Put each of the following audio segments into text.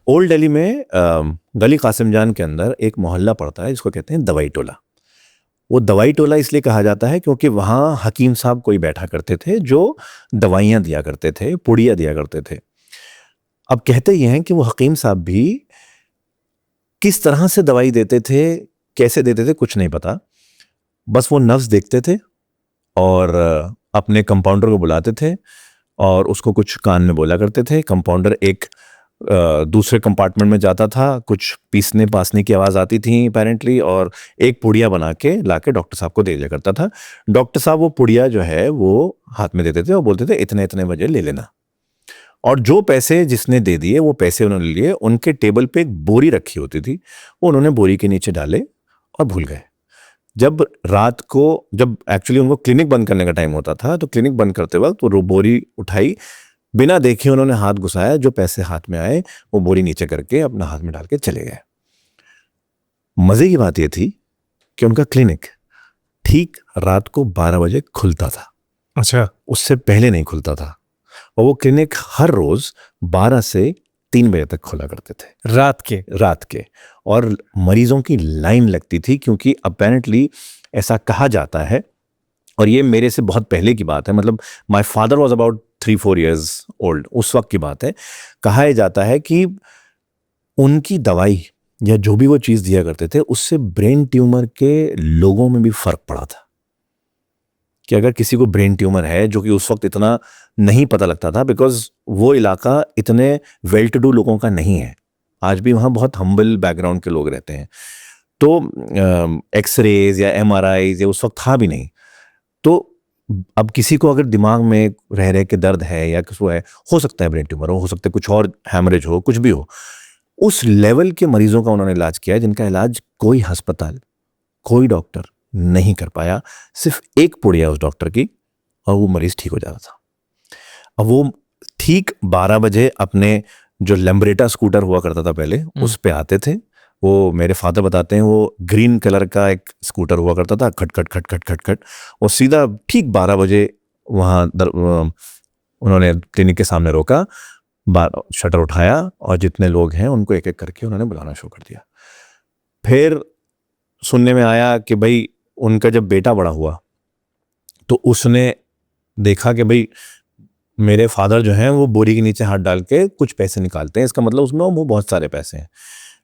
Old Delhi में गली कासिम जान के अंदर एक मोहल्ला पड़ता है जिसको कहते हैं दवाई टोला। वो दवाई टोला इसलिए कहा जाता है क्योंकि वहाँ हकीम साहब कोई बैठा करते थे जो दवाइयाँ दिया करते थे, पुड़िया दिया करते थे। अब कहते ये हैं कि वो हकीम साहब भी किस तरह से दवाई देते थे, कैसे देते थे, कुछ नहीं पता। बस वो नब्ज देखते थे और अपने कंपाउंडर को बुलाते थे और उसको कुछ कान में बोला करते थे। कंपाउंडर एक दूसरे कंपार्टमेंट में जाता था, कुछ पीसने पासने की आवाज़ आती थी अपेरेंटली, और एक पुड़िया बना के ला के डॉक्टर साहब को दे दिया करता था। डॉक्टर साहब वो पुड़िया जो है वो हाथ में देते थे और बोलते थे इतने इतने बजे ले लेना। और जो पैसे जिसने दे दिए वो पैसे उन्होंने लिए। उनके टेबल पे एक बोरी रखी होती थी, वो उन्होंने बोरी के नीचे डाले और भूल गए। जब रात को, जब एक्चुअली उनको क्लिनिक बंद करने का टाइम होता था, तो क्लिनिक बंद करते वक्त वो बोरी उठाई, बिना देखे उन्होंने हाथ घुसाया, जो पैसे हाथ में आए वो बोरी नीचे करके अपना हाथ में डाल के चले गए। मजे की बात यह थी कि उनका क्लिनिक ठीक रात को 12 बजे खुलता था। अच्छा। उससे पहले नहीं खुलता था। और वो क्लिनिक हर रोज 12 से 3 बजे तक खुला करते थे, रात के। और मरीजों की लाइन लगती थी, क्योंकि अपेरेंटली ऐसा कहा जाता है, और ये मेरे से बहुत पहले की बात है, मतलब my father was about 3-4 years old, उस वक्त की बात है। कहा जाता है कि उनकी दवाई या जो भी वो चीज़ दिया करते थे उससे ब्रेन ट्यूमर के लोगों में भी फर्क पड़ा था। कि अगर किसी को ब्रेन ट्यूमर है, जो कि उस वक्त इतना नहीं पता लगता था, बिकॉज वो इलाका इतने वेल टू डू लोगों का नहीं है, आज भी वहाँ बहुत हम्बल बैकग्राउंड के लोग रहते हैं, तो एक्सरेज या MRIs या उस वक्त था भी नहीं। तो अब किसी को अगर दिमाग में रह रहे के दर्द है या कुछ है, हो सकता है ब्रेन ट्यूमर हो सकता है कुछ और हैमरेज हो, कुछ भी हो, उस लेवल के मरीजों का उन्होंने इलाज किया जिनका इलाज कोई अस्पताल, कोई डॉक्टर नहीं कर पाया। सिर्फ एक पुड़िया उस डॉक्टर की और वो मरीज ठीक हो जाता था। अब वो ठीक 12 बजे अपने जो लैम्ब्रेटा स्कूटर हुआ करता था पहले, उस पे आते थे। वो मेरे फादर बताते हैं, वो ग्रीन कलर का एक स्कूटर हुआ करता था, खट खट खट खट खट खट। वो सीधा ठीक 12 बजे वहाँ उन्होंने क्लिनिक के सामने रोका, शटर उठाया और जितने लोग हैं उनको एक एक करके उन्होंने बुलाना शुरू कर दिया। फिर सुनने में आया कि भाई उनका जब बेटा बड़ा हुआ तो उसने देखा कि भाई मेरे फादर जो हैं वो बोरी के नीचे हाथ डाल के कुछ पैसे निकालते हैं, इसका मतलब उसमें वो बहुत सारे पैसे हैं।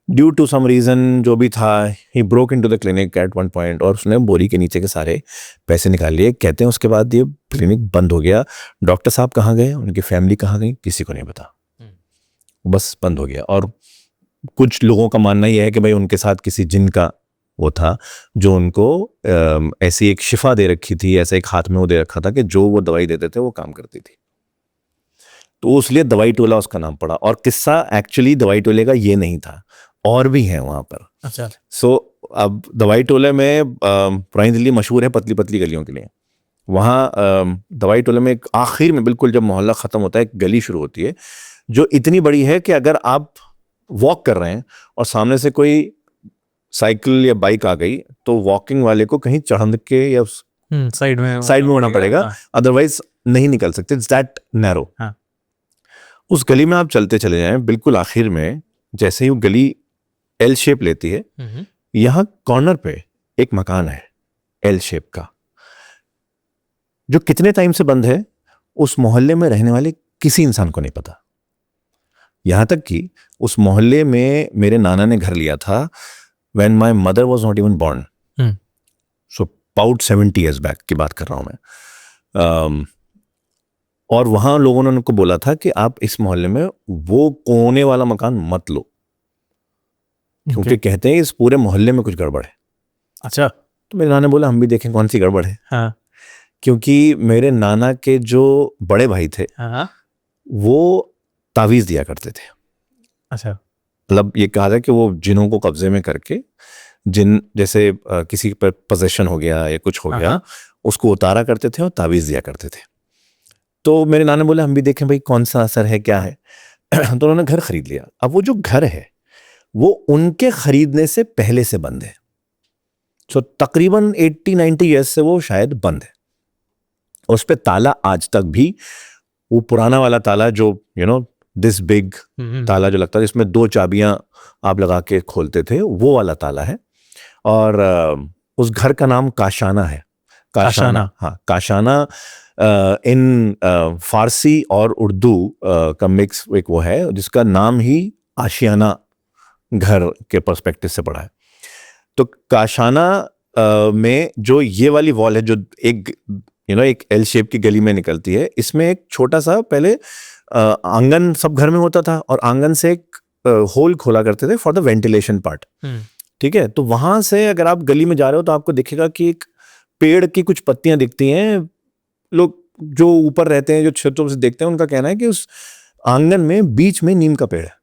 ड्यू टू सम रीज़न जो भी था, he broke into the clinic eight one point और उसने बोरी के नीचे के सारे पैसे निकाल लिए। कहते हैं उसके बाद ये क्लिनिक बंद हो गया। डॉक्टर साहब कहाँ गए, उनकी फैमिली कहाँ गई, किसी को नहीं पता, बस बंद हो गया। और कुछ लोगों का मानना यह है कि भाई उनके साथ किसी जिन का वो था जो उनको ऐसी एक शिफा दे रखी थी, ऐसा एक हाथ में वो दे रखा था कि जो वो दवाई देते थे वो काम करती थी, तो इसलिए दवाई टोला उसका नाम पड़ा। और किस्सा एक्चुअली दवाई टोले का ये नहीं था, और भी है वहाँ पर। अच्छा। सो अब दवाई टोले में पुरानी दिल्ली मशहूर है पतली पतली गलियों के लिए। वहाँ दवाई टोले में एक आखिर में बिल्कुल जब मोहल्ला ख़त्म होता है, एक गली शुरू होती है जो इतनी बड़ी है कि अगर आप वॉक कर रहे हैं और सामने से कोई साइकिल या बाइक आ गई तो वॉकिंग वाले को कहीं चढ़ के या साइड में होना पड़ेगा, अदरवाइज नहीं निकल सकते। It's that narrow. उस गली में आप चलते चले जाएं, बिल्कुल आखिर में जैसे ही वो गली एल शेप लेती है, यहाँ कॉर्नर पे एक मकान है एल शेप का, जो कितने टाइम से बंद है उस मोहल्ले में रहने वाले किसी इंसान को नहीं पता। यहाँ तक कि उस मोहल्ले में मेरे नाना ने घर लिया था when my mother was not even born, so about 70 years back की बात कर रहा हूँ मैं। और वहाँ लोगों ने उनको बोला था कि आप इस मोहल्ले में वो कोने वाला मकान मत लो, क्योंकि कहते हैं इस पूरे मोहल्ले में कुछ गड़बड़ है। अच्छा। तो मेरे नाना बोला हम भी देखें कौन सी गड़बड़ है। हाँ। क्योंकि मेरे नाना के जो बड़े भाई थे, हाँ। वो तावीज़ दिया करते थे। अच्छा। मतलब ये कहा था कि वो जिनों को कब्जे में करके, जिन जैसे किसी पर पोजेशन हो गया या कुछ हो गया, उसको उतारा करते थे और तावीज़ दिया करते थे। तो मेरे नाना बोले हम भी देखें भाई कौन सा असर है, क्या है। तो उन्होंने घर खरीद लिया। अब वो जो घर है वो उनके खरीदने से पहले से बंद है। सो तकरीबन 80-90 ईयर्स से वो शायद बंद है। उस पर ताला आज तक भी, वो पुराना वाला ताला जो दिस बिग ताला जो लगता है, जिसमें 2 चाबियां आप लगा के खोलते थे, वो वाला ताला है। और उस घर का नाम काशाना है। काशाना। हाँ, काशाना इन फारसी और उर्दू का मिक्स एक वो है जिसका नाम ही आशियाना घर के पर्सपेक्टिव से पड़ा है। तो काशाना में जो ये वाली वॉल है, जो एक एक एल शेप की गली में निकलती है, इसमें एक छोटा सा पहले आंगन सब घर में होता था, और आंगन से एक होल खोला करते थे फॉर द वेंटिलेशन पार्ट। ठीक है, तो वहां से अगर आप गली में जा रहे हो तो आपको दिखेगा कि एक पेड़ की कुछ पत्तियां दिखती हैं। लोग जो ऊपर रहते हैं, जो छतों से देखते हैं, उनका कहना है कि उस आंगन में बीच में नीम का पेड़ है।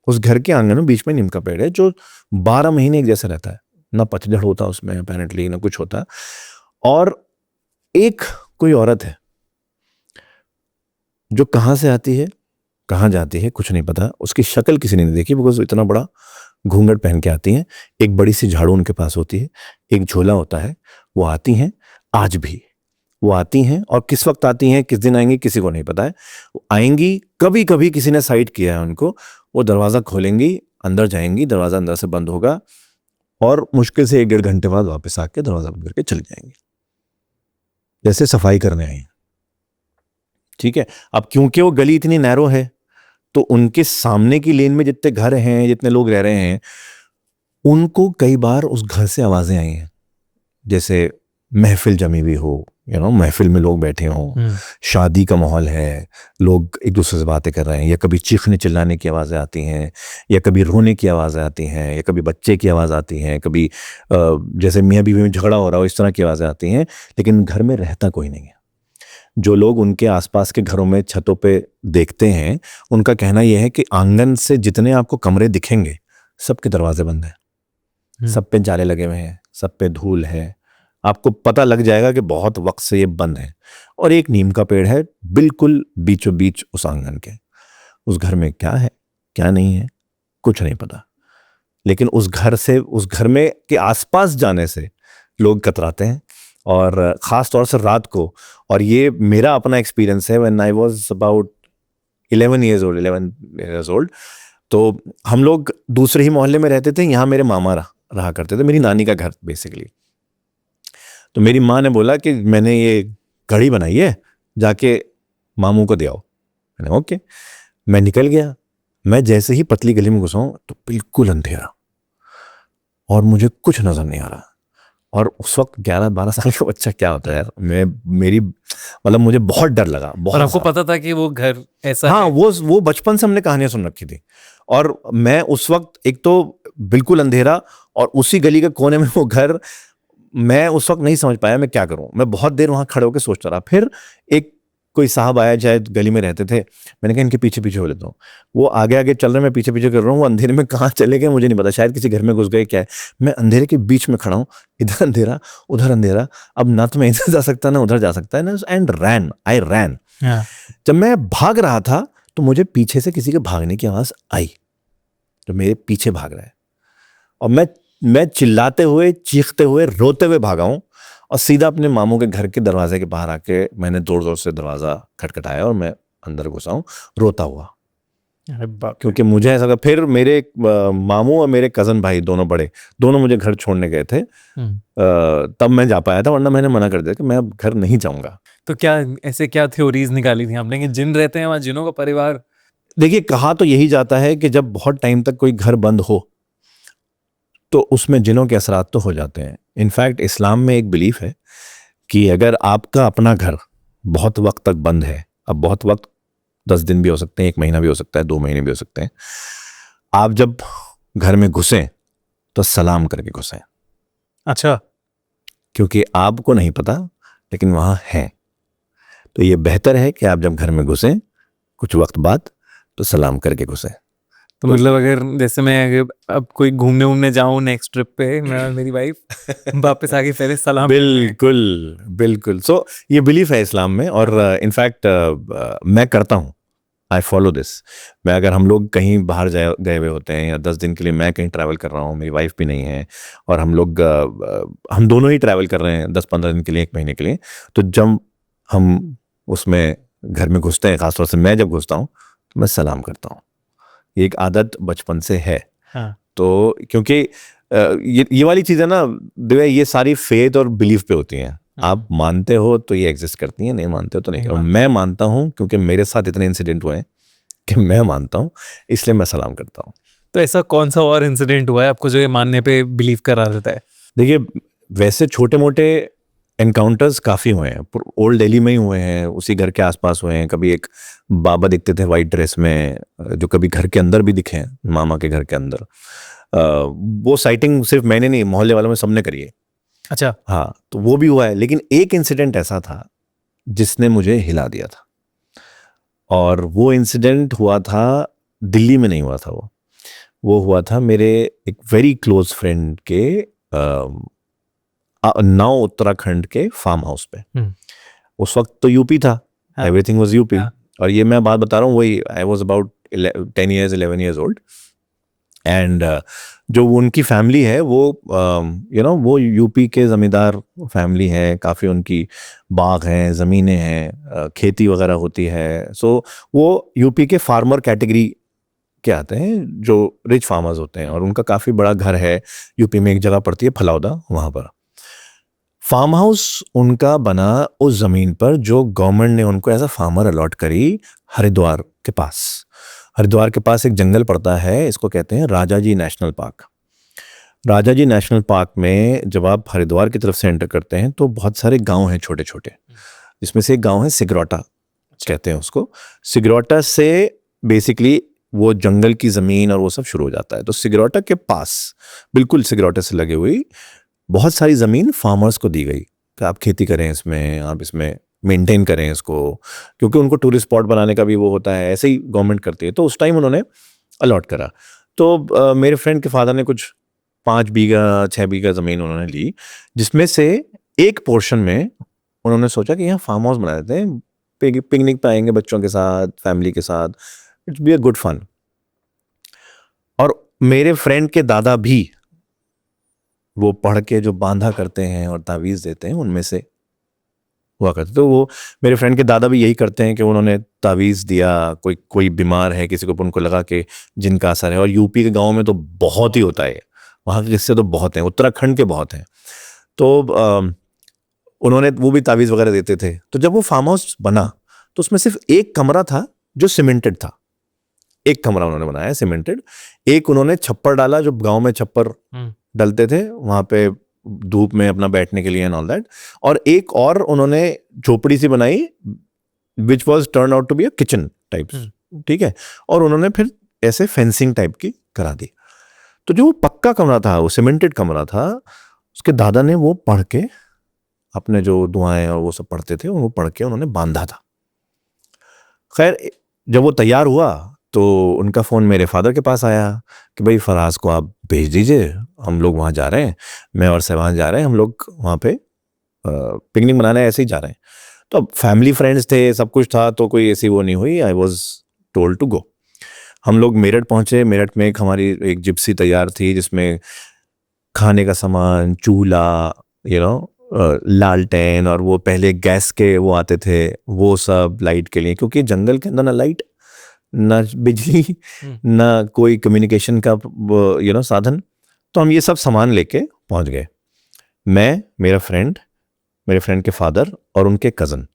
उस घर के आंगन में बीच में नीम का पेड़ है जो 12 महीने एक जैसा रहता है, ना पतझड़ होता उसमें अपेरेंटली, ना कुछ होता। और एक कोई औरत है जो कहाँ से आती है, कहाँ जाती है, कुछ नहीं पता। उसकी शक्ल किसी ने नहीं देखी, बिकॉज इतना बड़ा घूंघट पहन के आती हैं। एक बड़ी सी झाड़ू उनके पास होती है, एक झोला होता है। वो आती हैं, आज भी वो आती हैं, और किस वक्त आती हैं, किस दिन आएंगी, किसी को नहीं पता है। वो आएंगी, कभी कभी किसी ने साइड किया है उनको, वो दरवाज़ा खोलेंगी, अंदर जाएंगी, दरवाज़ा अंदर से बंद होगा, और मुश्किल से 1-1.5 घंटे बाद वापस आके दरवाज़ा बंद करके चली जाएंगी, जैसे सफाई करने आई। ठीक है, अब क्योंकि वो गली इतनी नैरो है, तो उनके सामने की लेन में जितने घर हैं, जितने लोग रह रहे हैं, उनको कई बार उस घर से आवाजें आई हैं, जैसे महफिल जमी हुई हो, महफिल में लोग बैठे हों, शादी का माहौल है, लोग एक दूसरे से बातें कर रहे हैं, या कभी चीखने चिल्लाने की आवाज़ें आती हैं, या कभी रोने की आवाज़ें आती हैं, या कभी बच्चे की आवाज़ आती हैं, कभी जैसे मियाँ बीवी में झगड़ा हो रहा हो, इस तरह की आवाज़ें आती हैं। लेकिन घर में रहता कोई नहीं है। जो लोग उनके आसपास के घरों में छतों पे देखते हैं, उनका कहना यह है कि आंगन से जितने आपको कमरे दिखेंगे, सबके दरवाजे बंद हैं, सब पे जाले लगे हुए हैं, सब पे धूल है। आपको पता लग जाएगा कि बहुत वक्त से ये बंद है। और एक नीम का पेड़ है बिल्कुल बीचों बीच उस आंगन के। उस घर में क्या है, क्या नहीं है, कुछ नहीं पता। लेकिन उस घर में के आसपास जाने से लोग कतराते हैं, और ख़ास तौर से रात को। और ये मेरा अपना एक्सपीरियंस है, when I was about 11 years old। तो हम लोग दूसरे ही मोहल्ले में रहते थे, यहाँ मेरे मामा रहा करते थे, मेरी नानी का घर बेसिकली। तो मेरी माँ ने बोला कि मैंने ये कढ़ी बनाई है, जाके मामू को दे आओ। मैंने ओके। मैं निकल गया। मैं जैसे ही पतली गली में घुसा तो बिल्कुल अंधेरा, और मुझे कुछ नज़र नहीं आ रहा। और उस वक्त 11-12 साल का बच्चा क्या होता है यार, मतलब मुझे बहुत डर लगा। और आपको पता था कि वो घर ऐसा हाँ है? वो बचपन से हमने कहानियां सुन रखी थी। और मैं उस वक्त, एक तो बिल्कुल अंधेरा, और उसी गली के कोने में वो घर। मैं उस वक्त नहीं समझ पाया मैं क्या करूं। मैं बहुत देर वहां खड़े होकर सोचता रहा। फिर एक कोई साहब आया, शायद गली में रहते थे। मैंने कहा इनके पीछे पीछे हो लेता हूँ। वो आगे आगे चल रहे, मैं पीछे पीछे कर रहा हूँ। वो अंधेरे में कहाँ चले गए मुझे नहीं पता, शायद किसी घर में घुस गए, क्या है। मैं अंधेरे के बीच में खड़ा हूँ, इधर अंधेरा उधर अंधेरा। अब ना तो मैं इधर जा सकता ना उधर जा सकता है ना। एंड आई रैन। जब मैं भाग रहा था तो मुझे पीछे से किसी के भागने की आवाज आई, जो मेरे पीछे भाग रहा है। और मैं चिल्लाते हुए, चीखते हुए, रोते हुए भागा हूँ, और सीधा अपने मामू के घर के दरवाजे के बाहर आके मैंने जोर जोर से दरवाजा खटखटाया, और मैं अंदर घुसा हूँ रोता हुआ। क्योंकि मुझे ऐसा, फिर मेरे मामू और मेरे कजन भाई दोनों मुझे घर छोड़ने गए थे, तब मैं जा पाया था, वरना मैंने मना कर दिया कि मैं अब घर नहीं जाऊंगा। तो क्या थ्योरीज निकाली थी आपने कि जिन रहते हैं वहां, जिनों का परिवार? देखिए, कहा तो यही जाता है कि जब बहुत टाइम तक कोई घर बंद हो तो उसमें जिनों के असरात तो हो जाते हैं। इनफैक्ट इस्लाम में एक बिलीफ है कि अगर आपका अपना घर बहुत वक्त तक बंद है, अब बहुत वक्त 10 दिन भी हो सकते हैं, 1 महीना भी हो सकता है, 2 महीने भी हो सकते हैं, आप जब घर में घुसें तो सलाम करके घुसें। अच्छा। क्योंकि आपको नहीं पता, लेकिन वहां है। तो ये बेहतर है कि आप जब घर में घुसें कुछ वक्त बाद तो सलाम करके घुसें। तो मतलब अगर जैसे मैं अब कोई घूमने जाऊं नेक्स्ट ट्रिप पे, मैं और मेरी वाइफ वापस आके पहले सलाम। बिल्कुल। सो ये बिलीफ है इस्लाम में, और इनफैक्ट मैं करता हूँ, आई फॉलो दिस। मैं अगर हम लोग कहीं बाहर गए हुए होते हैं, या 10 दिन के लिए मैं कहीं ट्रैवल कर रहा हूँ, मेरी वाइफ भी नहीं है, और हम दोनों ही ट्रैवल कर रहे हैं 10-15 दिन के लिए, 1 महीने के लिए, तो जब हम उसमें घर में घुसते हैं, खासतौर से मैं जब घुसता हूँ, मैं सलाम करता हूँ। ये एक आदत बचपन से है। हाँ। तो क्योंकि ये वाली चीज़ें ना दिव्या, ये सारी फेथ और बिलीफ पे होती हैं। आप मानते हो तो ये एग्जिस्ट करती हैं, नहीं मानते हो तो नहीं। नहीं और मानते। मैं मानता हूँ क्योंकि मेरे साथ इतने इंसिडेंट हुए हैं कि मैं मानता हूँ, इसलिए मैं सलाम करता हूँ। तो ऐसा कौन सा और इंसिडेंट हुआ है आपको जो ये मानने पे बिलीव करा देता है? देखिए, वैसे छोटे मोटे एनकाउंटर्स काफ़ी हुए हैं। ओल्ड दिल्ली में ही हुए हैं, उसी घर के आसपास हुए हैं। कभी एक बाबा दिखते थे वाइट ड्रेस में, जो कभी घर के अंदर भी दिखे हैं, मामा के घर के अंदर। वो साइटिंग सिर्फ मैंने नहीं, मोहल्ले वालों में सबने करी है। अच्छा। हाँ, तो वो भी हुआ है। लेकिन एक इंसिडेंट ऐसा था जिसने मुझे हिला दिया था, और वो इंसिडेंट हुआ था दिल्ली में, नहीं हुआ था वो हुआ था मेरे एक वेरी क्लोज फ्रेंड के नाव उत्तराखंड के फार्म हाउस पे। उस वक्त तो यूपी था, हाँ। Everything was UP. हाँ। और ये मैं बात बता रहा हूँ, वही I was about 10 years 11 years old। And जो उनकी फैमिली है वो वो यूपी के ज़मींदार फैमिली है। काफ़ी उनकी बाग हैं, ज़मीनें हैं, खेती वगैरह होती है। सो वो यूपी के फार्मर कैटेगरी के आते हैं, जो रिच फार्मर्स होते हैं। और उनका काफ़ी बड़ा घर है यूपी में, एक जगह पड़ती है फलौदा, वहाँ पर फार्म हाउस उनका बना उस ज़मीन पर जो गवर्नमेंट ने उनको एज अ फार्मर अलॉट करी, हरिद्वार के पास। हरिद्वार के पास एक जंगल पड़ता है, इसको कहते हैं Rajaji national park. Rajaji national park में जब आप हरिद्वार की तरफ से एंटर करते हैं तो बहुत सारे गांव हैं छोटे छोटे, जिसमें से एक गांव है सिगरौटा, कहते हैं उसको। सिगरौटा से बेसिकली वो जंगल की ज़मीन और वो सब शुरू हो जाता है। तो सिगरौटा के पास, बिल्कुल सिगरौटा से लगे हुई, बहुत सारी ज़मीन फार्मर्स को दी गई कि आप खेती करें इसमें, आप इसमें मेंटेन करें इसको, क्योंकि उनको टूरिस्ट स्पॉट बनाने का भी वो होता है, ऐसे ही गवर्नमेंट करती है। तो उस टाइम उन्होंने अलॉट करा। तो मेरे फ्रेंड के फादर ने कुछ 5 बीघा 6 बीघा ज़मीन उन्होंने ली, जिसमें से एक पोर्शन में उन्होंने सोचा कि यहाँ फार्म हाउस बना देते हैं, पिकनिक पे आएंगे बच्चों के साथ, फैमिली के साथ, it's be a good fun. और मेरे फ्रेंड के दादा भी वो पढ़ के जो बांधा करते हैं और तावीज़ देते हैं, उनमें से हुआ करते। तो वो मेरे फ्रेंड के दादा भी यही करते हैं कि उन्होंने तावीज़ दिया, कोई बीमार है किसी को, उनको लगा कि जिनका असर है। और यूपी के गांव में तो बहुत ही होता है, वहाँ के किस्से तो बहुत हैं, उत्तराखंड के बहुत हैं। तो उन्होंने वो भी तावीज़ वगैरह देते थे। तो जब वो फार्म हाउस बना तो उसमें सिर्फ एक कमरा था जो सीमेंटेड था। एक कमरा उन्होंने बनाया सीमेंटेड। एक उन्होंने छप्पर डाला, जो गांव में छप्पर डलते थे वहाँ पे धूप में अपना बैठने के लिए एंड ऑल दैट। और एक और उन्होंने झोपड़ी सी बनाई which was turn out to be a kitchen types, ठीक है। और उन्होंने फिर ऐसे फेंसिंग टाइप की करा दी। तो जो पक्का कमरा था, वो सीमेंटेड कमरा था, उसके दादा ने वो पढ़ के, अपने जो दुआएं और वो सब पढ़ते थे, वो पढ़ के उन्होंने बांधा था। खैर, जब वो तैयार हुआ तो उनका फ़ोन मेरे फादर के पास आया कि भाई फराज को आप भेज दीजिए, हम लोग वहाँ जा रहे हैं, मैं और सहवान जा रहे हैं, हम लोग वहाँ पे पिकनिक मनाने ऐसे ही जा रहे हैं। तो अब फैमिली फ्रेंड्स थे, सब कुछ था, तो कोई ऐसी वो नहीं हुई। I was told to go. हम लोग मेरठ पहुँचे। मेरठ में हमारी एक जिप्सी तैयार थी, जिसमें खाने का सामान, चूल्हा, लालटेन, और वो पहले गैस के वो आते थे, वो सब लाइट के लिए, क्योंकि जंगल के अंदर ना लाइट, ना बिजली, ना कोई कम्युनिकेशन का साधन। तो हम ये सब सामान लेके पहुंच गए। मैं, मेरे फ्रेंड के फादर और उनके कज़न।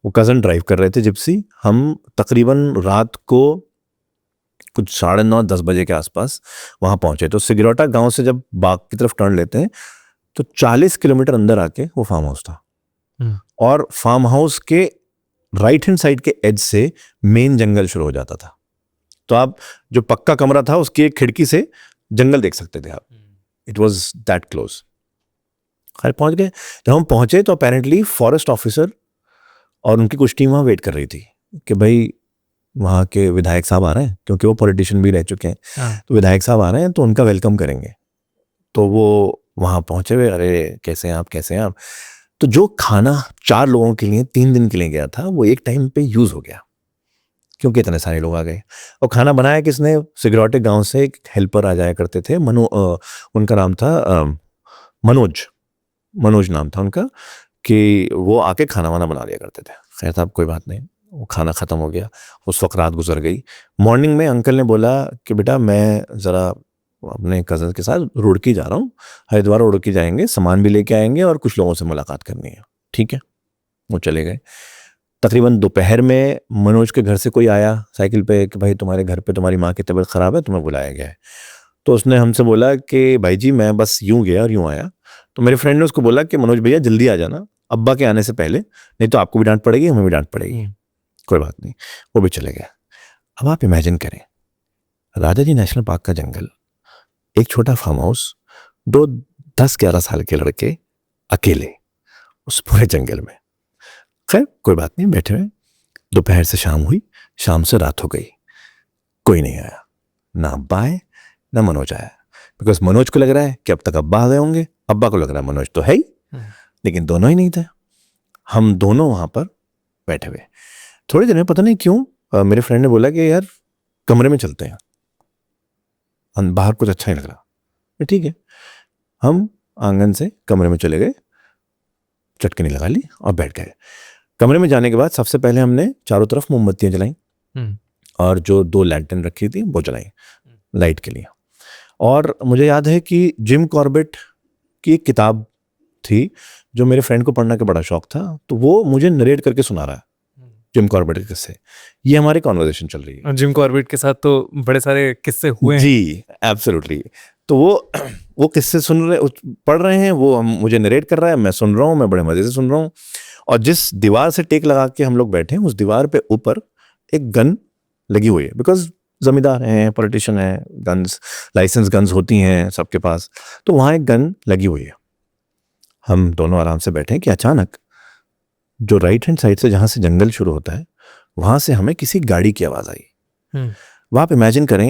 वो कज़न ड्राइव कर रहे थे जिप्सी। हम तकरीबन रात को कुछ 9:30-10 बजे के आसपास वहाँ पहुँचे। तो सिगरौटा गांव से जब बाग की तरफ टर्न लेते हैं तो 40 किलोमीटर अंदर आके वो फार्म हाउस था। और फार्म हाउस के राइट हैंड साइड के एज से मेन जंगल शुरू हो जाता था। तो आप जो पक्का कमरा था उसकी एक खिड़की से जंगल देख सकते थे आप। It was that close. खैर पहुंच गए। जब हम पहुंचे तो अपेरेंटली फॉरेस्ट ऑफिसर और उनकी कुछ टीम वहाँ वेट कर रही थी कि भाई वहाँ के विधायक साहब आ रहे हैं, क्योंकि वो पॉलिटिशियन भी रह चुके हैं। तो विधायक साहब आ रहे हैं तो उनका वेलकम करेंगे। तो वो वहाँ पहुंचे हुए, अरे कैसे हैं आप। तो जो खाना 4 लोगों के लिए 3 दिन के लिए गया था, वो एक टाइम पे यूज़ हो गया, क्योंकि इतने सारे लोग आ गए। और खाना बनाया किसने? सिगरौटे गांव से एक हेल्पर आ जाया करते थे, उनका नाम था मनोज नाम था उनका, कि वो आके खाना वाना बना दिया करते थे। खैर साहब कोई बात नहीं। वो खाना ख़त्म हो गया, उस वक्त रात गुजर गई। मॉर्निंग में अंकल ने बोला कि बेटा मैं ज़रा अपने कज़न के साथ रुड़की जा रहा हूँ, हरिद्वार रुड़की जाएंगे, सामान भी लेके आएंगे और कुछ लोगों से मुलाकात करनी है। ठीक है, वो चले गए। तकरीबन दोपहर में मनोज के घर से कोई आया साइकिल पे कि भाई तुम्हारे घर पे तुम्हारी माँ की तबीयत ख़राब है, तुम्हें बुलाया गया है। तो उसने हमसे बोला कि भाई जी मैं बस यूं गया और यूं आया। तो मेरे फ्रेंड ने उसको बोला कि मनोज भैया जल्दी आ जाना अब्बा के आने से पहले, नहीं तो आपको भी डांट पड़ेगी, हमें भी डांट पड़ेगी। कोई बात नहीं, वो भी चले गए। अब आप इमेजिन करें, राजा जी नेशनल पार्क का जंगल, एक छोटा फार्म हाउस, 10-11 साल के लड़के अकेले उस पूरे जंगल में। खैर कोई बात नहीं, बैठे हुए। दोपहर से शाम हुई, शाम से रात हो गई, कोई नहीं आया, ना अब्बा आए ना मनोज आया। बिकॉज मनोज को लग रहा है कि अब तक अब्बा आ गए होंगे, अब्बा को लग रहा है मनोज तो है ही, लेकिन दोनों ही नहीं थे। हम दोनों वहां पर बैठे हुए। थोड़ी देर में पता नहीं क्यों मेरे फ्रेंड ने बोला कि यार कमरे में चलते हैं, बाहर कुछ अच्छा नहीं लग रहा। ठीक है, हम आंगन से कमरे में चले गए, चटकनी लगा ली और बैठ गए। कमरे में जाने के बाद सबसे पहले हमने चारों तरफ मोमबत्तियां जलाई और जो 2 लैंटर्न रखी थी वो जलाई लाइट के लिए। और मुझे याद है कि जिम कॉर्बेट की एक किताब थी जो मेरे फ्रेंड को पढ़ने का बड़ा शौक था, तो वो मुझे नरेट करके सुना रहा है जिम कॉर्बेट के किस्से। ये हमारी कॉन्वर्सेशन चल रही है। जिम कॉर्बेट के साथ तो बड़े सारे किस्से हुए हैं। जी एब्सोल्युटली। तो वो किस्से पढ़ रहे हैं, वो मुझे नरेट कर रहा है, मैं सुन रहा हूँ, मैं बड़े मजे से सुन रहा हूँ। और जिस दीवार से टेक लगा के हम लोग बैठे हैं, उस दीवार पे ऊपर एक गन लगी हुई है। बिकॉज जमींदार हैं, पॉलिटिशियन हैं, गन्स, लाइसेंस गन्स होती हैं सबके पास, तो वहाँ एक गन लगी हुई है। हम दोनों आराम से बैठे हैं कि अचानक जो राइट हैंड साइड से जहाँ से जंगल शुरू होता है, वहाँ से हमें किसी गाड़ी की आवाज़ आई। वहाँ आप इमेजिन करें,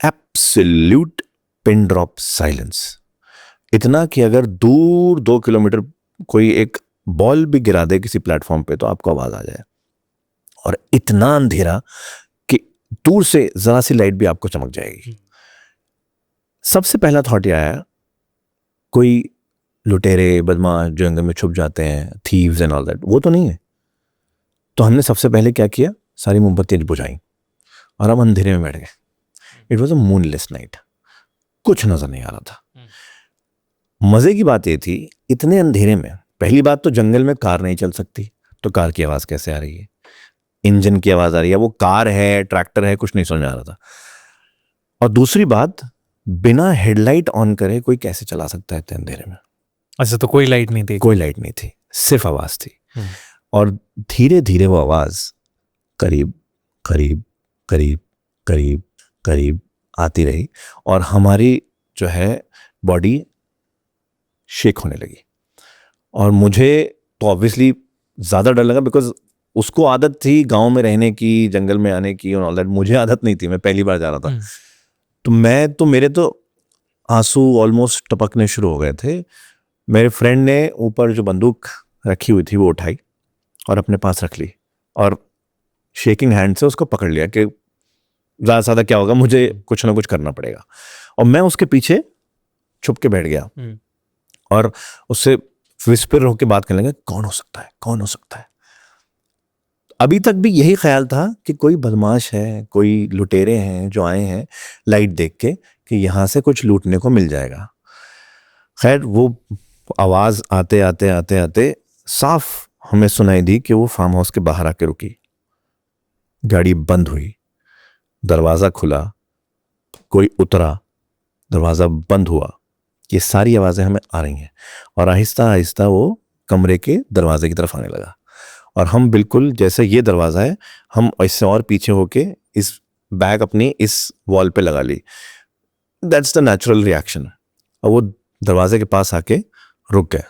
एब्सोल्यूट पिन ड्रॉप साइलेंस, इतना कि अगर दूर 2 किलोमीटर कोई एक बॉल भी गिरा दे किसी प्लेटफॉर्म पे तो आपको आवाज़ आ जाए। और इतना अंधेरा कि दूर से जरा सी लाइट भी आपको चमक जाएगी। सबसे पहला थॉट ये आया, कोई लुटेरे बदमाश जो जंगल में छुप जाते हैं, थीव्स एंड ऑल दैट, वो तो नहीं है। तो हमने सबसे पहले क्या किया, सारी मोमबत्तियां बुझाई और हम अंधेरे में बैठ गए। It was a moonless night, कुछ नजर नहीं आ रहा था। मजे की बात ये थी, इतने अंधेरे में पहली बात तो जंगल में कार नहीं चल सकती, तो कार की आवाज कैसे आ रही है, इंजन की आवाज आ रही है, वो कार है ट्रैक्टर है, कुछ नहीं समझ आ रहा था। और दूसरी बात, बिना हेडलाइट ऑन करे कोई कैसे चला सकता है इतने अंधेरे में। अच्छा, तो कोई लाइट नहीं थी? कोई लाइट नहीं थी, सिर्फ आवाज थी। और धीरे धीरे वो आवाज करीब करीब करीब करीब करीब आती रही और हमारी जो है बॉडी शेक होने लगी। और मुझे तो ऑब्वियसली ज़्यादा डर लगा, बिकॉज उसको आदत थी गांव में रहने की, जंगल में आने की और ऑल दैट। मुझे आदत नहीं थी, मैं पहली बार जा रहा था। तो मेरे तो आंसू ऑलमोस्ट टपकने शुरू हो गए थे। मेरे फ्रेंड ने ऊपर जो बंदूक रखी हुई थी वो उठाई और अपने पास रख ली और शेकिंग हैंड से उसको पकड़ लिया कि ज़्यादा ज़्यादा क्या होगा, मुझे कुछ ना कुछ करना पड़ेगा। और मैं उसके पीछे छुप के बैठ गया और उससे विस्पर होकर बात करने लगा, कौन हो सकता है, कौन हो सकता है। अभी तक भी यही ख्याल था कि कोई बदमाश है, कोई लुटेरे हैं जो आए हैं लाइट देख के कि यहाँ से कुछ लूटने को मिल जाएगा। खैर वो आवाज़ आते आते आते आते साफ हमें सुनाई दी कि वो फार्म हाउस के बाहर आके रुकी। गाड़ी बंद हुई, दरवाज़ा खुला, कोई उतरा, दरवाज़ा बंद हुआ। ये सारी आवाज़ें हमें आ रही हैं और आहिस्ता आहिस्ता वो कमरे के दरवाजे की तरफ आने लगा। और हम बिल्कुल जैसे ये दरवाज़ा है, हम इससे और पीछे होके इस बैग अपनी इस वॉल पे लगा ली। That's the natural reaction. और वो दरवाजे के पास आके रुक गए।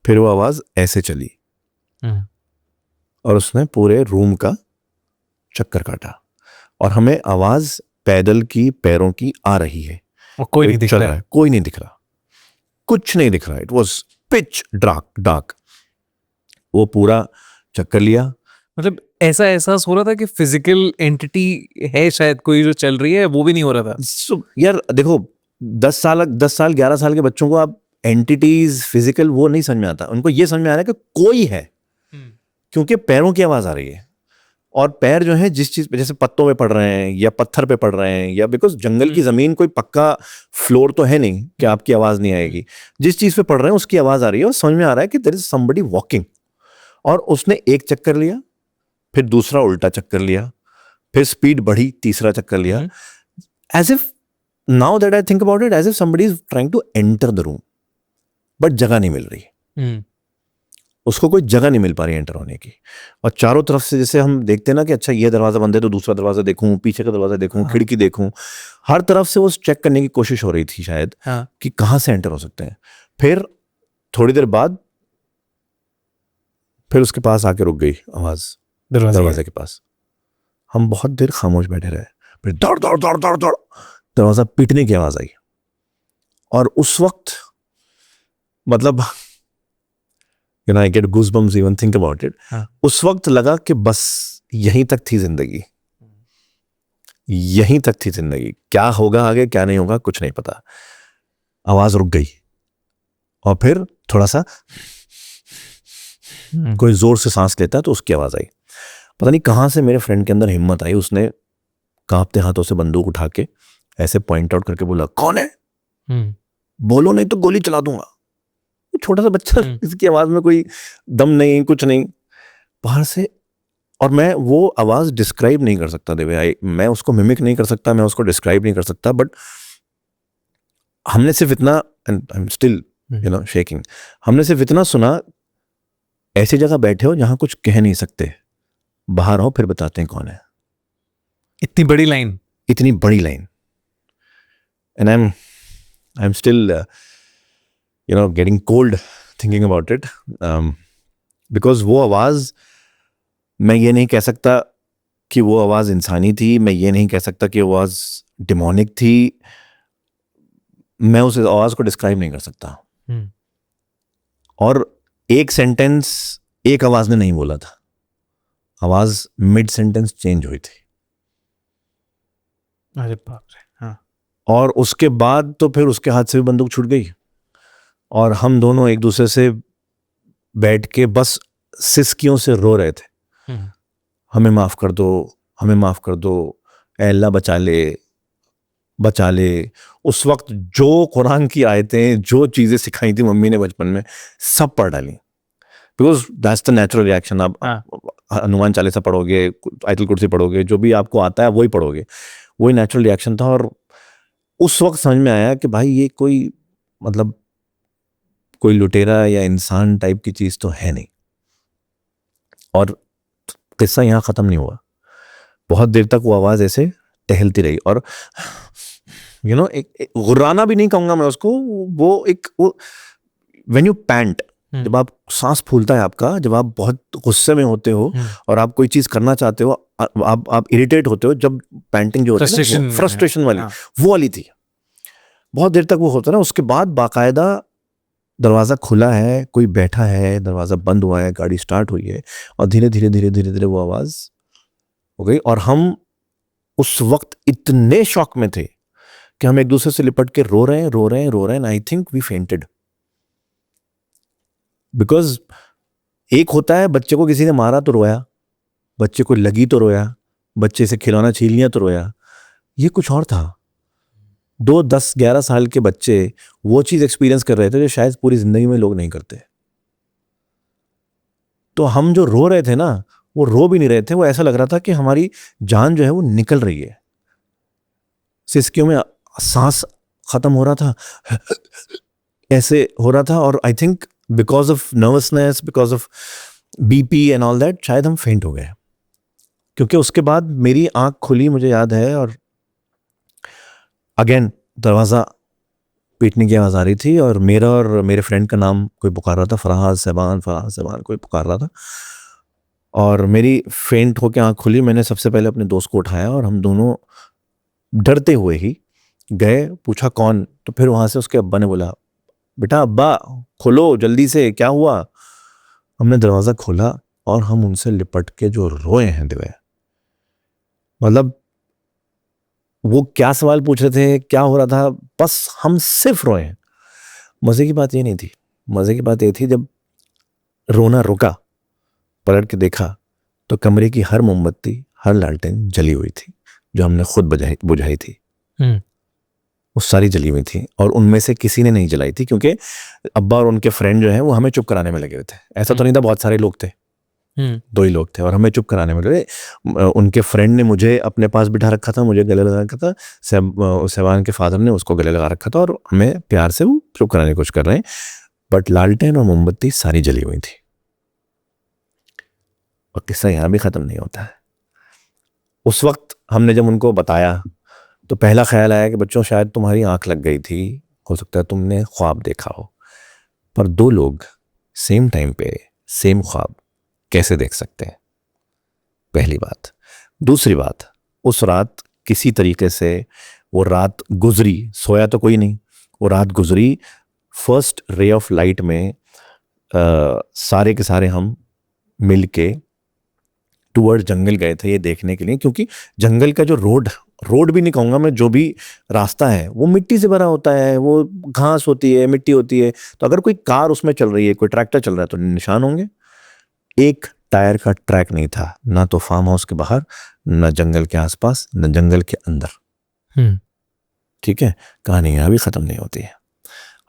फिर वो आवाज़ ऐसे चली और उसने पूरे रूम का चक्कर काटा और हमें आवाज़ पैदल की, पैरों की आ रही है। और कोई नहीं दिख रहा है, कोई नहीं दिख रहा, कुछ नहीं दिख रहा। It was pitch dark. वो पूरा चक्कर लिया। मतलब ऐसा एहसास हो रहा था कि फिजिकल एंटिटी है शायद कोई जो चल रही है, वो भी नहीं हो रहा था। यार देखो, 10 साल 11 साल के बच्चों को आप एंटिटीज फिजिकल वो नहीं समझ में आता। उनको ये समझ में आ रहा है कि कोई है, क्योंकि पैरों की आवाज आ रही है। और पैर जो है जिस चीज पे, जैसे पत्तों पे पड़ रहे हैं या पत्थर पे पड़ रहे हैं, या बिकॉज जंगल की जमीन कोई पक्का फ्लोर तो है नहीं कि आपकी आवाज नहीं आएगी, जिस चीज पे पड़ रहे हैं उसकी आवाज आ रही है और समझ में आ रहा है कि देयर इज समबडी वॉकिंग। और उसने एक चक्कर लिया, फिर दूसरा उल्टा चक्कर लिया, फिर स्पीड बढ़ी, तीसरा चक्कर लिया, as if now that I think about it, as if somebody is trying to enter the room but जगह नहीं मिल रही, उसको कोई जगह नहीं मिल पा रही एंटर होने की। और चारों तरफ से जैसे हम देखते हैं ना कि अच्छा ये दरवाजा बंद है तो दूसरा दरवाजा देखूं, पीछे का दरवाजा देखूं, खिड़की देखूं, हर तरफ से वो चेक करने की कोशिश हो रही थी शायद कि कहाँ से एंटर हो सकते हैं। फिर थोड़ी देर बाद फिर उसके पास आके रुक गई आवाज, दरवाजे के पास। हम बहुत देर खामोश बैठे रहे, फिर दौड़ दौड़ दौड़ दौड़ दौड़ दरवाजा पीटने की आवाज आई। और उस वक्त मतलब you know, I get goosebumps even think about it. उस वक्त लगा कि बस यहीं तक थी जिंदगी, यहीं तक थी जिंदगी, क्या होगा आगे क्या नहीं होगा कुछ नहीं पता। आवाज रुक गई और फिर थोड़ा सा कोई जोर से सांस लेता है तो उसकी आवाज आई। पता नहीं कहाँ से मेरे फ्रेंड के अंदर हिम्मत आई, उसने कांपते हाथों से बंदूक उठा के ऐसे पॉइंट आउट करके बोला, कौन है, बोलो नहीं तो गोली चला दूंगा। छोटा सा बच्चा, इसकी आवाज में कोई दम नहीं, कुछ नहीं, बाहर से। और मैं वो आवाज डिस्क्राइब नहीं कर सकता देवे, मैं उसको मिमिक नहीं कर सकता, मैं उसको डिस्क्राइब नहीं कर सकता, बट हमने सिर्फ इतना, and I am still you know shaking, हमने सिर्फ इतना सुना, ऐसी जगह बैठे हो जहां कुछ कह नहीं सकते, बाहर आओ फिर बताते हैं कौन है। इतनी बड़ी लाइन, इतनी बड़ी line, and I am still you know getting cold thinking about it, because वो आवाज, मैं ये नहीं कह सकता कि वो आवाज इंसानी थी, मैं ये नहीं कह सकता कि वो आवाज डिमोनिक थी, मैं उस आवाज को डिस्क्राइब नहीं कर सकता। और एक सेंटेंस एक आवाज ने नहीं बोला था, आवाज मिड सेंटेंस चेंज हुई थी। अरे बाप रे। हाँ। और उसके बाद तो फिर उसके हाथ से भी बंदूक छूट गई और हम दोनों एक दूसरे से बैठ के बस सिसकियों से रो रहे थे, हमें माफ कर दो, हमें माफ कर दो, ऐ अल्लाह बचा ले, बचा ले। उस वक्त जो कुरान की आयतें, जो चीजें सिखाई थी मम्मी ने बचपन में, सब पढ़ डाली, because that's the natural reaction. आप हनुमान चालीसा पढ़ोगे, आयतुल कुर्सी पढ़ोगे, जो भी आपको आता है वही पढ़ोगे, वही नेचुरल रिएक्शन था। और उस वक्त समझ में आया कि भाई ये कोई मतलब कोई लुटेरा या इंसान टाइप की चीज तो है नहीं। और किस्सा यहाँ खत्म नहीं हुआ, बहुत देर तक वो आवाज ऐसे टहलती रही। और यू नो एक गुर्राना भी नहीं कहूंगा मैं उसको, वो एक व्हेन यू पैंट, जब आप सांस फूलता है आपका, जब आप बहुत गुस्से में होते हो और आप कोई चीज करना चाहते हो, आप इरिटेट होते हो, जब पैंटिंग जो होती है फ्रस्ट्रेशन वाली, वो वाली थी। बहुत देर तक वो होता है ना, उसके बाद बाकायदा दरवाजा खुला है, कोई बैठा है, दरवाजा बंद हुआ है, गाड़ी स्टार्ट हुई है, और धीरे धीरे धीरे धीरे धीरे वो आवाज हो गई। और हम उस वक्त इतने शॉक में थे कि हम एक दूसरे से लिपट के रो रहे हैं, and I think we fainted. Because एक होता है बच्चे को किसी ने मारा तो रोया, बच्चे को लगी तो रोया, बच्चे से खिलौना छीन लिया तो रोया, ये कुछ और था। 2, 10, 11 साल के बच्चे वो चीज एक्सपीरियंस कर रहे थे जो शायद पूरी जिंदगी में लोग नहीं करते। तो हम जो रो रहे थे ना, वो रो भी नहीं रहे थे, वो ऐसा लग रहा था कि हमारी जान जो है वो निकल रही है, सिसकियों में सांस खत्म हो रहा था, ऐसे हो रहा था। और I think because of nervousness, because of BP and all that, शायद हम फेंट हो गए। क्योंकि उसके बाद मेरी आंख खुली, मुझे याद है, और अगेन दरवाज़ा पीटने की आवाज़ आ रही थी, और मेरा और मेरे फ्रेंड का नाम कोई पुकार रहा था, फराज साहबान कोई पुकार रहा था। और मेरी फेंट होकर आँख खुली, मैंने सबसे पहले अपने दोस्त को उठाया और हम दोनों डरते हुए ही गए, पूछा कौन, तो फिर वहाँ से उसके अब्बा ने बोला, बेटा अब्बा खोलो जल्दी से, क्या हुआ। हमने दरवाज़ा खोला और हम उनसे लिपट के जो रोए हैं दिव्या, मतलब वो क्या सवाल पूछ रहे थे, क्या हो रहा था, बस हम सिर्फ रोए हैं। मज़े की बात ये नहीं थी, मज़े की बात ये थी जब रोना रुका, पलट के देखा तो कमरे की हर मोमबत्ती, हर लालटेन जली हुई थी, जो हमने खुद बुझाई थी, वो सारी जली हुई थी। और उनमें से किसी ने नहीं जलाई थी, क्योंकि अब्बा और उनके फ्रेंड जो हैं वो हमें चुप कराने में लगे हुए थे। ऐसा तो नहीं था, बहुत सारे लोग थे, 2 ही लोग थे और हमें चुप कराने में लगे। उनके फ्रेंड ने मुझे अपने पास बिठा रखा था, मुझे गले लगा रखा था, सेबान के फादर ने उसको गले लगा रखा था और हमें प्यार से वो चुप कराने की कोशिश कर रहे हैं। बट लालटेन और मोमबत्ती सारी जली हुई थी। और किस्सा यहाँ भी ख़त्म नहीं होता है। उस वक्त हमने जब उनको बताया तो पहला ख्याल आया कि बच्चों शायद तुम्हारी आंख लग गई थी, हो सकता है तुमने ख्वाब देखा हो। पर 2 लोग सेम टाइम पे सेम ख्वाब कैसे देख सकते हैं, पहली बात। दूसरी बात, उस रात किसी तरीके से वो रात गुजरी, सोया तो कोई नहीं, वो रात गुजरी फर्स्ट रे ऑफ लाइट में। सारे के सारे हम मिल के टूवर्ड जंगल गए थे ये देखने के लिए, क्योंकि जंगल का जो रोड भी नहीं कहूँगा मैं, जो भी रास्ता है वो मिट्टी से भरा होता है, वो घास होती है, मिट्टी होती है। तो अगर कोई कार उसमें चल रही है, कोई ट्रैक्टर चल रहा है तो निशान होंगे। एक टायर का ट्रैक नहीं था, ना तो फार्म हाउस के बाहर, ना जंगल के आसपास, ना जंगल के अंदर। ठीक है, कहानी यहाँ भी ख़त्म नहीं होती है।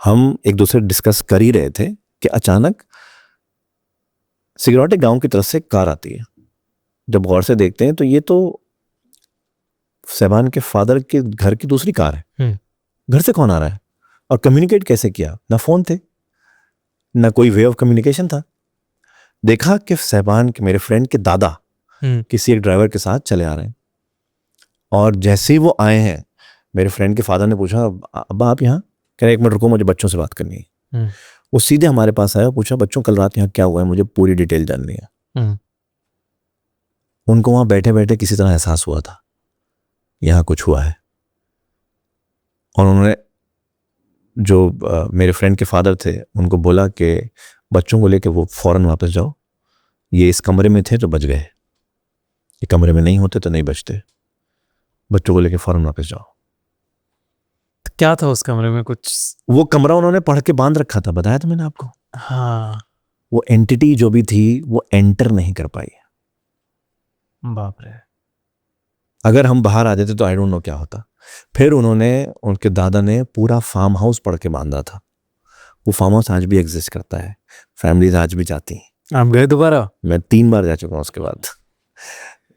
हम एक दूसरे डिस्कस कर ही रहे थे कि अचानक सिगरौटे गांव की तरफ से कार आती है। जब गौर से देखते हैं तो ये तो सेबान के फादर के घर की दूसरी कार है। घर से कौन आ रहा है और कम्युनिकेट कैसे किया? ना फोन थे, ना कोई वे ऑफ कम्युनिकेशन था। देखा कि सेबान के, मेरे फ्रेंड के दादा किसी एक ड्राइवर के साथ चले आ रहे हैं। और जैसे ही वो आए हैं, मेरे फ्रेंड के फादर ने पूछा, अब्बा आप यहाँ? कह रहे 1 मिनट रुको, मुझे बच्चों से बात करनी है। वो सीधे हमारे पास आया, पूछा बच्चों कल रात यहाँ क्या हुआ है, मुझे पूरी डिटेल जाननी है। उनको वहां बैठे बैठे किसी तरह एहसास हुआ था यहाँ कुछ हुआ है। और उन्होंने, जो मेरे फ्रेंड के फादर थे, उनको बोला कि बच्चों को लेके वो फौरन वापस जाओ, ये इस कमरे में थे तो बच गए, ये कमरे में नहीं होते तो नहीं बचते, बच्चों को लेके फौरन वापस जाओ। क्या था उस कमरे में? कुछ वो कमरा उन्होंने पढ़ के बांध रखा था, बताया था मैंने आपको। हाँ, वो एंटिटी जो भी थी वो एंटर नहीं कर पाई। बाप रे। अगर हम बाहर आ जाते तो आई डोंट नो क्या होता। फिर उन्होंने, उनके दादा ने पूरा फार्म हाउस पढ़ के बांधा था। वो फार्म हाउस आज भी एग्जिस्ट करता है, फैमिलीज आज भी जाती हैं। आप गए दोबारा? मैं 3 बार जा चुका हूँ उसके बाद।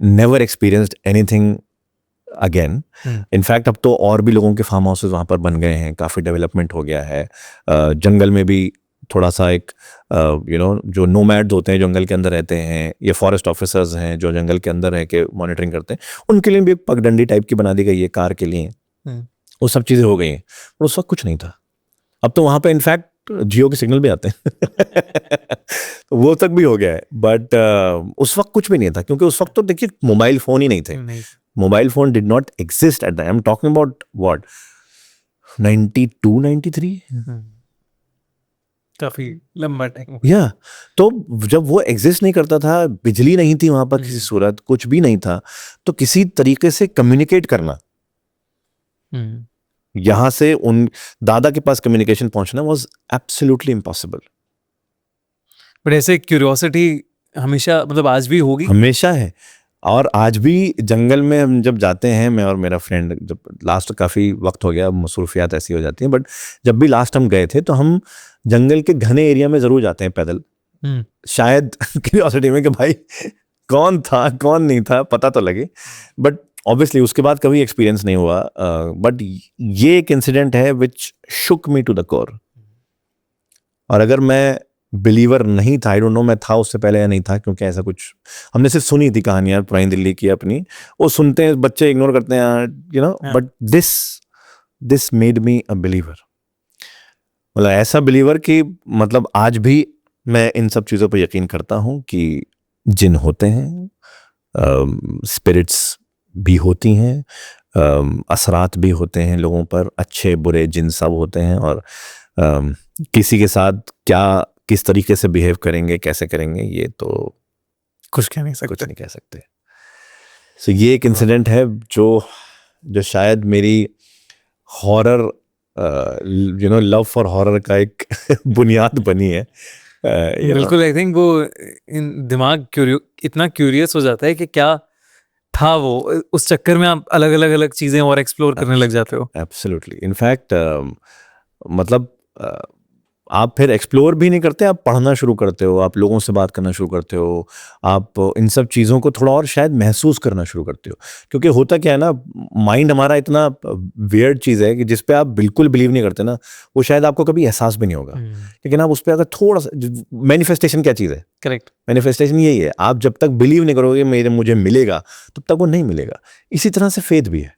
Never experienced anything again. In fact अब तो और भी लोगों के फार्म हाउसेज वहाँ पर बन गए हैं, काफ़ी डेवलपमेंट हो गया है। जंगल में भी थोड़ा सा एक जो नोमैड्स होते हैं जंगल के अंदर रहते हैं, ये फॉरेस्ट ऑफिसर्स हैं जो जंगल के अंदर रह के मॉनिटरिंग करते हैं, उनके लिए भी एक पगडंडी टाइप की बना दी गई है कार के लिए। वो सब चीज़ें हो गई हैं, पर उस वक्त कुछ नहीं था। अब तो वहाँ पे इनफैक्ट जियो के सिग्नल भी आते हैं वो तक भी हो गया है। बट उस वक्त कुछ भी नहीं था, क्योंकि उस वक्त तो देखिए मोबाइल फ़ोन ही नहीं थे। Mobile phone did not exist at that. I am talking about what 92 93। काफी लंबा टाइम। या तो जब वो एग्जिस्ट नहीं करता था, बिजली नहीं थी वहां पर किसी सूरत, कुछ भी नहीं था, तो किसी तरीके से कम्युनिकेट करना, यहां से उन दादा के पास कम्युनिकेशन पहुंचना वाज एब्सोल्युटली इम्पॉसिबल। बट ऐसे क्यूरियोसिटी हमेशा, मतलब आज भी होगी? हमेशा है। और आज भी जंगल में हम जब जाते हैं, मैं और मेरा फ्रेंड, जब लास्ट काफ़ी वक्त हो गया, मसरूफियात ऐसी हो जाती हैं, बट जब भी लास्ट हम गए थे तो हम जंगल के घने एरिया में ज़रूर जाते हैं पैदल। शायद क्यूरियोसिटी में कि भाई कौन था कौन नहीं था पता तो लगे। बट ऑब्वियसली उसके बाद कभी एक्सपीरियंस नहीं हुआ। बट ये एक इंसिडेंट है विच शुक मी टू द कोर। और अगर मैं बिलीवर नहीं था, आई डोंट नो मैं था उससे पहले या नहीं था, क्योंकि ऐसा कुछ हमने सिर्फ सुनी थी कहानियां पुरानी दिल्ली की अपनी, वो सुनते हैं बच्चे, इग्नोर करते हैं, but this made me a believer. मतलब ऐसा बिलीवर कि मतलब आज भी मैं इन सब चीज़ों पर यकीन करता हूँ कि जिन होते हैं, स्पिरिट्स भी होती हैं, असरात भी होते हैं लोगों पर, अच्छे बुरे जिन सब होते हैं। और किसी के साथ क्या किस तरीके से बिहेव करेंगे, कैसे करेंगे, ये तो कुछ कह नहीं सकते। कुछ नहीं कह सकते। सो ये एक इंसिडेंट है जो शायद मेरी हॉरर लव फॉर हॉरर का एक बुनियाद बनी है। बिल्कुल। आई थिंक वो दिमाग इतना क्यूरियस हो जाता है कि क्या था वो, उस चक्कर में आप अलग चीजें और एक्सप्लोर करने लग जाते हो। एब्सोल्युटली। इनफैक्ट मतलब आप फिर एक्सप्लोर भी नहीं करते, आप पढ़ना शुरू करते हो, आप लोगों से बात करना शुरू करते हो, आप इन सब चीज़ों को थोड़ा और शायद महसूस करना शुरू करते हो। क्योंकि होता क्या है ना, माइंड हमारा इतना वियर्ड चीज़ है कि जिस पे आप बिल्कुल बिलीव नहीं करते ना, वो शायद आपको कभी एहसास भी नहीं होगा। लेकिन आप उस पर अगर थोड़ा सा, मैनिफेस्टेशन क्या चीज़ है? करेक्ट। मैनिफेस्टेशन यही है, आप जब तक बिलीव नहीं करोगे मुझे मिलेगा, तब तक वो नहीं मिलेगा। इसी तरह से फेथ भी है।